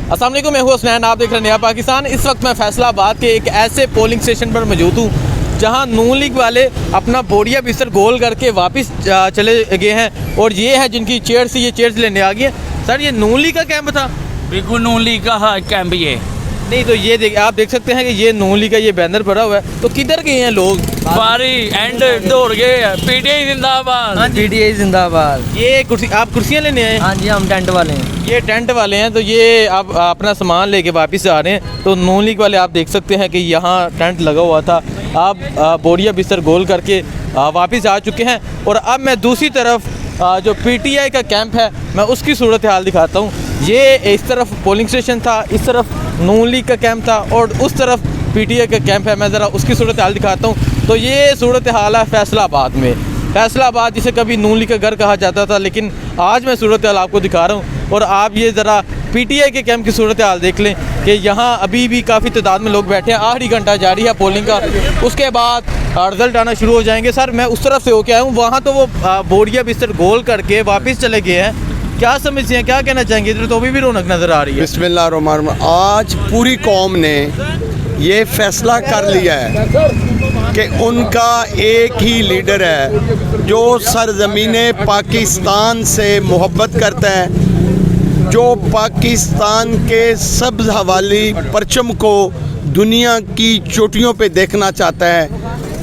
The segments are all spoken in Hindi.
अस्सलाम वालेकुम, मैं हूं हसनैन, आप देख रहे हैं नया पाकिस्तान। इस वक्त मैं फैसलाबाद के एक ऐसे पोलिंग स्टेशन पर मौजूद हूं जहां नून लीग वाले अपना बोरिया बिस्तर गोल करके वापस चले गए हैं और ये है जिनकी चेयर्स, ये चेयर्स लेने आ गई हैं। सर, ये नून लीग का कैंप था? बिल्कुल नून लीग का कैंप ये नहीं, तो ये आप देख सकते हैं कि ये नून लीग का ये बैनर पड़ा हुआ है। तो किधर गए हैं लोग? बारी एंड दौड़ गए। पीटीआई जिंदाबाद। हाँ, पीटीआई जिंदाबाद। ये आप कुर्सियाँ लेने आए? हाँ जी, हम टेंट वाले हैं। ये टेंट वाले हैं, तो ये आप अपना सामान लेके वापस आ रहे हैं। तो नून लीग वाले आप देख सकते हैं कि यहाँ टेंट लगा हुआ था, आप बोरिया बिस्तर गोल करके वापस आ चुके हैं। और अब मैं दूसरी तरफ जो पीटीआई का कैंप है, मैं उसकी सूरत हाल दिखाता हूँ। ये इस तरफ पोलिंग स्टेशन था, इस तरफ नून लीग का कैंप था और उस तरफ पीटीआई का कैंप है। मैं ज़रा उसकी सूरत हाल दिखाता हूँ। तो ये सूरत हाल है फैसलाबाद में। फैसलाबाद जिसे कभी नून लीग का घर कहा जाता था, लेकिन आज मैं सूरत हाल आपको दिखा रहा हूँ। और आप ये ज़रा पीटीआई के कैंप की सूरत हाल देख लें कि यहाँ अभी भी काफ़ी तादाद में लोग बैठे हैं। आखिरी घंटा जारी है पोलिंग का, उसके बाद रिजल्ट आना शुरू हो जाएंगे। सर, मैं उस तरफ से होके आया हूँ, वहाँ तो वो बोरिया बिस्तर गोल करके वापस चले गए हैं। क्या समझते हैं, क्या कहना चाहेंगे? इधर तो अभी भी रौनक नज़र आ रही है। बिस्मिल्लाहिर्रहमानिर्रहीम। आज पूरी कौम ने ये फैसला कर लिया है कि उनका एक ही लीडर है जो सरज़मीने पाकिस्तान से मोहब्बत करता है, जो पाकिस्तान के सब्ज़ हवाली परचम को दुनिया की चोटियों पे देखना चाहता है।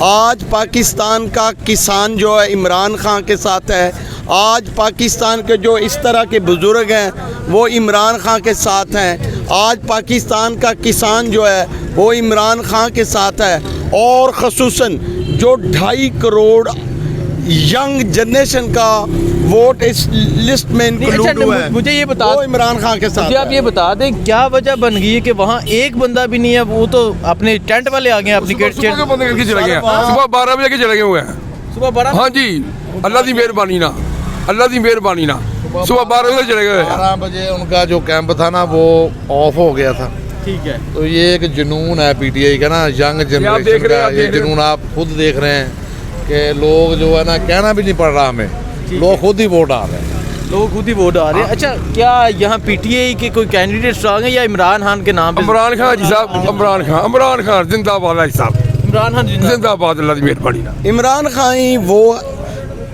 आज पाकिस्तान का किसान जो है इमरान खान के साथ है। आज पाकिस्तान के जो इस तरह के बुज़ुर्ग हैं वो इमरान खान के साथ हैं। आज पाकिस्तान का किसान जो है वो इमरान खान के साथ है। और ख़ुसूसन जो 2.5 करोड़ यंग जनरेशन का वोट इस लिस्ट में इंक्लूड हुआ है, मुझे ये बता, वो इमरान खान के साथ। मुझे आप ये बता दें क्या वजह बन गई है कि वहाँ एक बंदा भी नहीं है? वो तो अपने टेंट वाले आ गए हैं, अपनी सुबह बंदे करके चले गए, सुबह 12 बजे के चले गए हुए हैं। सुबह 12? हाँ जी, अल्लाह की मेहरबानी ना, अल्लाह की मेहरबानी ना, सुबह 12 बजे चले गए। 12 बजे उनका जो कैंप था ना वो ऑफ हो गया था। ठीक है। तो ये एक जुनून है पीटीआई का ना, यंग जनरेशन का ये जुनून आप खुद देख रहे हैं कि लोग जो है ना, कहना भी नहीं पड़ रहा हमें, लोग खुद ही वोट आ रहे हैं। लोग खुद ही वोट आ रहे हैं। अच्छा, क्या यहाँ पीटीआई के कोई कैंडिडेट स्ट्रांग है या इमरान खान के नाम पे? इमरान खान जी साहब, इमरान खान जिंदाबाद है साहब, इमरान खान जिंदाबाद, अल्लाह की मेहरबानी ना। इमरान खान ही वो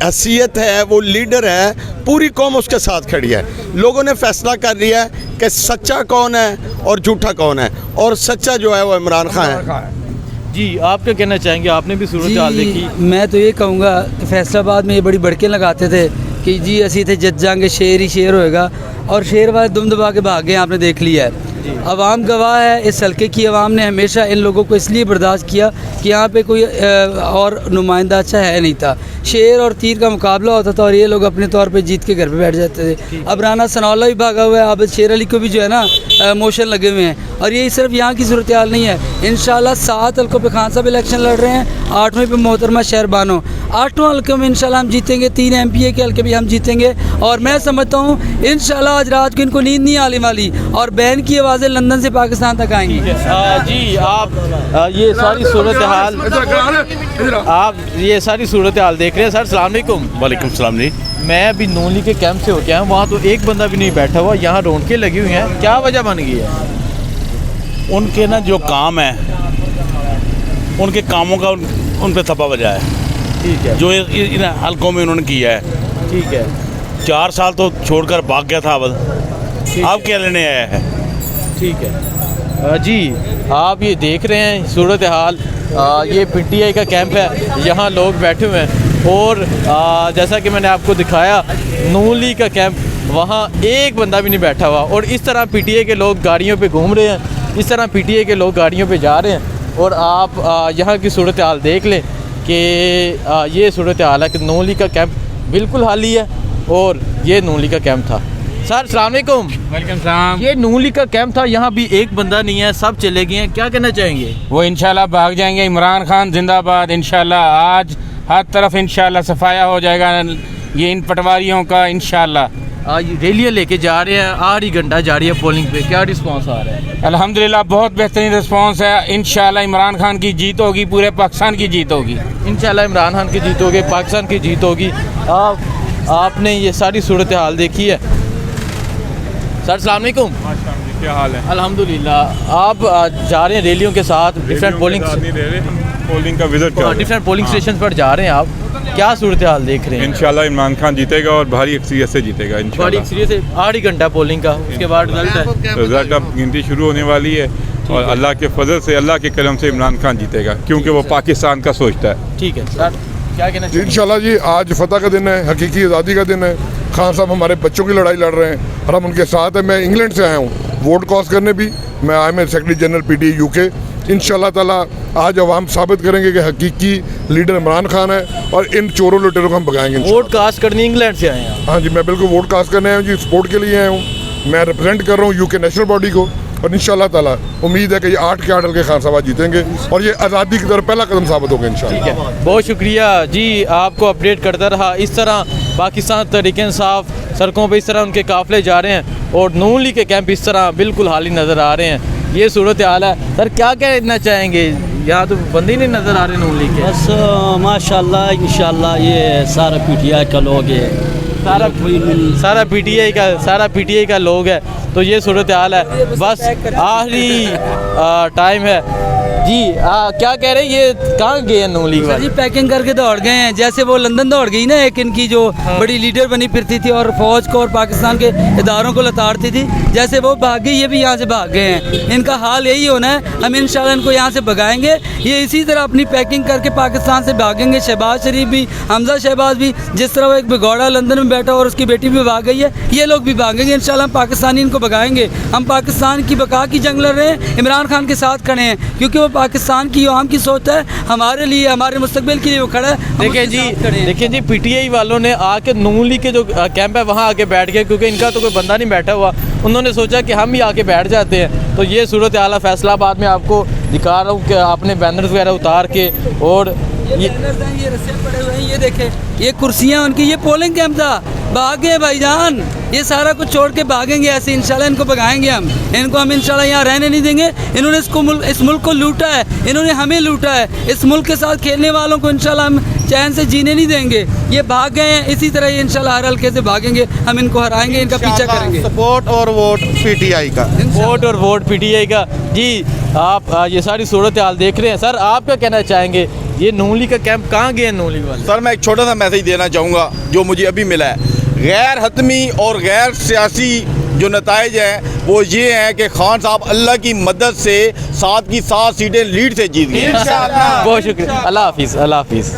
हैसियत है, वो लीडर है, पूरी कौम उसके साथ खड़ी है। लोगों ने फैसला कर लिया है कि सच्चा कौन है और झूठा कौन है, और सच्चा जो है वो इमरान खान है। जी, आप क्या कहना चाहेंगे? आपने भी सूरत हाल देखी। मैं तो ये कहूँगा कि फैसलाबाद में ये बड़ी बड़के लगाते थे कि जी असी थे जज जाएंगे, शेर ही शेर होएगा, और शेर वाले दुम दबा के भाग गए। आपने देख लिया है, अवाम गवाह है। इस हल्के की अवाम ने हमेशा इन लोगों को इसलिए बर्दाश्त किया कि यहाँ पे कोई और नुमाइंदा अच्छा है नहीं था। शेर और तीर का मुकाबला होता था और ये लोग अपने तौर पे जीत के घर पे बैठ जाते थे। अब राना सनाउल्लाह भी भागा हुआ है, अब शेर अली को भी जो है ना मोशन लगे हुए हैं। और यही सिर्फ यहाँ की सूरत हाल नहीं है। इंशाल्लाह 7 हल्कों पे खान साहब इलेक्शन लड़ रहे हैं, 8वें पे मोहतरमा शहरबानो। 8वें हल्के में इंशाल्लाह हम जीतेंगे, 3 MPA के हल्के भी हम जीतेंगे। और मैं समझता हूँ इंशाल्लाह आज रात को इनको नींद नहीं आने वाली और बैन की आवाज़ें लंदन से पाकिस्तान तक आएंगी। जी, आप ये सारी सूरत हाल देख रहे हैं। सर, अस्सलाम वालेकुम। वालेकुम सलाम जी। मैं अभी नून लीग के कैंप से होके आया हूँ, वहाँ तो एक बंदा भी नहीं बैठा हुआ, यहाँ रौनकें लगी हुई हैं। क्या वजह बन गई है? उनके ना जो काम है, उनके कामों का उन पे थप्पा बजा है। ठीक है। जो इन हल्कों में उन्होंने किया है। ठीक है। 4 साल तो छोड़कर भाग गया था, अब क्या लेने आया है? ठीक है। जी, आप ये देख रहे हैं सूरत हाल, ये पीटीआई का कैंप है, यहाँ लोग बैठे हुए हैं। और जैसा कि मैंने आपको दिखाया नून लीग का कैंप, वहाँ एक बंदा भी नहीं बैठा हुआ। और इस तरह पीटीआई के लोग गाड़ियों पे घूम रहे हैं, इस तरह पीटीआई के लोग गाड़ियों पे जा रहे हैं। और आप यहाँ की सूरत हाल देख लें कि ये सूरत हाल है कि नून लीग का कैंप बिल्कुल खाली है और ये नून लीग का कैंप था। सर, अस्सलाम वालेकुम। वेलकम सलाम। ये नून लीग का कैंप था, यहाँ भी एक बंदा नहीं है, सब चले गए हैं। क्या कहना चाहेंगे? वो इंशाल्लाह भाग जाएंगे। इमरान खान जिंदाबाद। इंशाल्लाह आज हर तरफ इंशाल्लाह सफाया हो जाएगा ये इन पटवारियों का। इंशाल्लाह आज रैलियाँ लेके जा रहे हैं, आखिरी घंटा जारी है पोलिंग पे, क्या रिस्पांस आ रहा है? अल्हम्दुलिल्लाह बहुत बेहतरीन रिस्पांस है। इंशाल्लाह इमरान खान की जीत होगी, पूरे पाकिस्तान की जीत होगी। इंशाल्लाह इमरान खान की जीत होगी, पाकिस्तान की जीत होगी। आपने ये सारी सूरत हाल देखी है। सर, अस्सलाम वालेकुम। क्या हाल है? अल्हम्दुलिल्लाह। आप जा रहे हैं रैलियों के साथ डिफरेंट पोलिंग नहीं दे रहे, हम पोलिंग का विजिट कर रहे हैं। डिफरेंट पोलिंग स्टेशन पर जा रहे हैं आप, क्या सूरत हाल देख रहे हैं? इंशाल्लाह इमरान खान जीतेगा और भारी अक्सरियत से जीतेगा बड़ी इंशाल्लाह। सीरियस है, 8 ही घंटा पोलिंग का, उसके बाद रिजल्ट है। रिजल्ट अब गिनती शुरू होने वाली है और अल्लाह के फजल से, अल्लाह के करम से इमरान खान जीतेगा क्योंकि वो पाकिस्तान का सोचता है। ठीक है सर, क्या कहना चाहिए? इंशाल्लाह जी आज फतह का दिन है, हकीकी आज़ादी का दिन है। खान साहब हमारे बच्चों की लड़ाई लड़ रहे हैं और हम उनके साथ हैं। मैं इंग्लैंड से आया हूँ वोट कास्ट करने भी। मैं I am secretary general PTI UK। इंशाल्लाह ताला आज अवाम साबित करेंगे कि हकीकी लीडर इमरान खान है और इन चोरों लुटेरों को हम भगाएंगे। वोट कास्ट करने इंग्लैंड से आए हैं? हाँ जी, मैं बिल्कुल वोट कास्ट करने आया हूँ जी, सपोर्ट के लिए आया हूँ। मैं रिप्रेजेंट कर रहा हूँ UK नेशनल बॉडी को और इंशाल्लाह ताला उम्मीद है कि ये 8 के 8 हल्के खान साहब जीतेंगे और ये आज़ादी की तरफ पहला कदम साबित होगा इंशाल्लाह। बहुत शुक्रिया जी, आपको अपडेट करता रहा। इस तरह पाकिस्तान तहरीक-ए-इंसाफ सड़कों पर इस तरह उनके काफिले जा रहे हैं और नून लीग के कैंप इस तरह बिल्कुल खाली नज़र आ रहे हैं। ये सूरत हाल है। सर क्या कहना चाहेंगे? यहाँ तो बंदे ही नहीं नज़र आ रहे नून लीग के। बस माशाल्लाह इंशाल्लाह ये सारा PTI का लोग है, सारा PTI का लोग है। तो ये सूरत हाल है। बस आखिरी टाइम है जी। क्या कह रहे हैं, ये कहाँ गए हैं नून लीग वाले? जी पैकिंग करके दौड़ गए हैं, जैसे वो लंदन दौड़ गई ना एक इनकी जो बड़ी लीडर बनी फिरती थी और फौज को और पाकिस्तान के इदारों को लताड़ती थी, जैसे वो भाग गई ये भी यहाँ से भाग गए हैं। इनका हाल यही होना है। हम इंशाल्लाह इनको यहाँ से भगाएंगे। ये इसी तरह अपनी पैकिंग करके पाकिस्तान से भागेंगे। शहबाज शरीफ भी, हमजा शहबाज भी, जिस तरह वो एक भगौड़ा लंदन में बैठा और उसकी बेटी भी भाग गई है, ये लोग भी भागेंगे। इंशाल्लाह हम पाकिस्तानी इनको भगाएंगे। हम पाकिस्तान की बका की जंग लड़ रहे हैं, इमरान खान के साथ खड़े हैं क्योंकि वो पाकिस्तान की आवाम की सोच है, हमारे लिए, हमारे मुस्तकबिल के लिए वो खड़ा है। देखिए जी PTI वालों ने आके नून लीग के जो कैंप है वहाँ आके बैठ गए क्योंकि इनका तो कोई बंदा नहीं बैठा हुआ। उन्होंने सोचा कि हम ही आके बैठ जाते हैं। तो ये सूरत हाल है। फैसलाबाद में आपको दिखा रहा हूँ कि आपने बैनर्स वगैरह उतार के और ये रस्से पड़े हुए हैं, ये देखें, ये कुर्सियाँ उनकी, ये पोलिंग कैंप था। भागे भाईजान, ये सारा कुछ छोड़ के भागेंगे ऐसे। इंशाल्लाह इनको भगाएंगे हम। इनको हम इंशाल्लाह यहाँ रहने नहीं देंगे। इन्होंने इस मुल्क को लूटा है, इन्होंने हमें लूटा है। इस मुल्क के साथ खेलने वालों को इंशाल्लाह हम चैन से जीने नहीं देंगे। ये भाग गए हैं, इसी तरह ये इंशाल्लाह हर हल्के से भागेंगे। हम इनको हराएंगे, इनका पीछा करेंगे। सपोर्ट और वोट PTI का। वोट और वोट PTI का। जी आप ये सारी सूरत हाल देख रहे हैं। सर आप क्या कहना चाहेंगे, ये नून लीग का कैंप कहाँ गए हैं नून लीग वाले? सर मैं एक छोटा सा मैसेज देना चाहूँगा जो मुझे अभी मिला है। गैर हतमी और गैर सियासी जो नताइज हैं वो ये हैं कि खान साहब अल्लाह की मदद से 7 की 7 सीटें लीड से जीत गए। बहुत शुक्रिया। अल्लाह हाफिज़।